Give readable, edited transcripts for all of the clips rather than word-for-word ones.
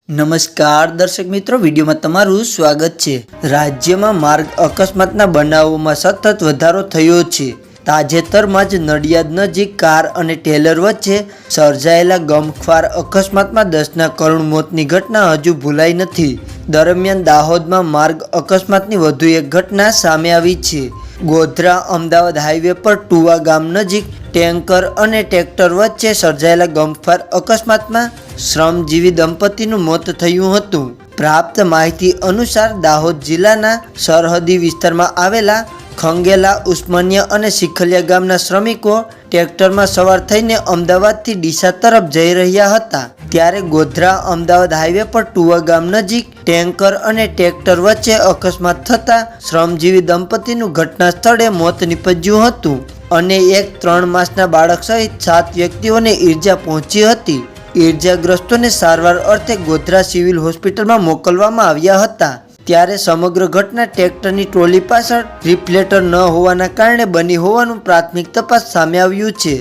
નમસ્કાર દર્શક મિત્રો, વિડીયોમાં તમારું સ્વાગત છે। રાજ્યમાં માર્ગ અકસ્માતના બનાવોમાં સતત વધારો થયો છે। તાજેતરમાં જ નડિયાદ નજીક કાર અને ટેલર વચ્ચે સર્જાયેલા ગમખ્વાર અકસ્માતમાં 10ના કરુણ મોતની ઘટના હજુ ભૂલાઈ નથી। દરમિયાન દાહોદમાં માર્ગ અકસ્માતની વધુ એક ઘટના સામે આવી છે। ગોધરા અમદાવાદ હાઈવે પર ટુવા ગામ નજીક ટેન્કર અને ટ્રેક્ટર વચ્ચે સર્જાયેલા ગમખ્વાર અકસ્માતમાં શ્રમજીવી દંપતીનું મોત થયું હતું। પ્રાપ્ત માહિતી અનુસાર દાહોદ જિલ્લાના સરહદી વિસ્તારમાં આવેલા ખંગેલા, ઉસ્માનિયા અને શીખલિયા ગામના શ્રમિકો ટ્રેક્ટરમાં સવાર થઈને અમદાવાદથી ડીસા તરફ જઈ રહ્યા હતા। ત્યારે ગોધરા અમદાવાદ હાઈવે પર ટુવા ગામ નજીક ટેન્કર અને ટ્રેક્ટર વચ્ચે અકસ્માત થતાં શ્રમજીવી દંપતીનું ઘટના સ્થળે મોત નીપજ્યું હતું અને એક 3 માસના બાળક સહિત 7 વ્યક્તિઓને ઈજા પહોંચી હતી। ઈજાગ્રસ્તોને સારવાર અર્થે ગોધરા સિવિલ હોસ્પિટલમાં મોકલવામાં આવ્યા હતા। ત્યારે સમગ્ર ઘટના ટ્રેક્ટરની ટ્રોલી પાછળ રિફ્લેક્ટર ન હોવાના કારણે બની હોવાનું પ્રાથમિક તપાસ સામે આવ્યું છે।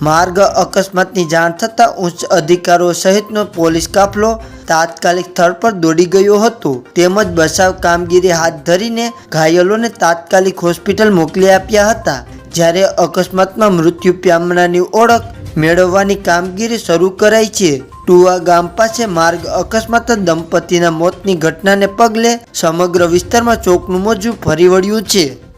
માર્ગ અકસ્માતની જાણ થતાં ઉચ્ચ અધિકારીઓ સહિતનો પોલીસ કાફલો તાત્કાલિક સ્થળ પર દોડી ગયો હતો તેમજ બચાવ કામગીરી હાથ ધરીને ઘાયલોને તાત્કાલિક હોસ્પિટલ મોકલી આપ્યા હતા। જ્યારે અકસ્માતમાં મૃત્યુ પામનારની ઓળખ મેળવવાની કામગીરી શરૂ કરાઈ છે। ટુવા ગામ પાસે માર્ગ અકસ્માત દંપતીના મોતની ઘટનાને પગલે સમગ્ર વિસ્તારમાં ચોકનું મોજું ફરી વળ્યું છે।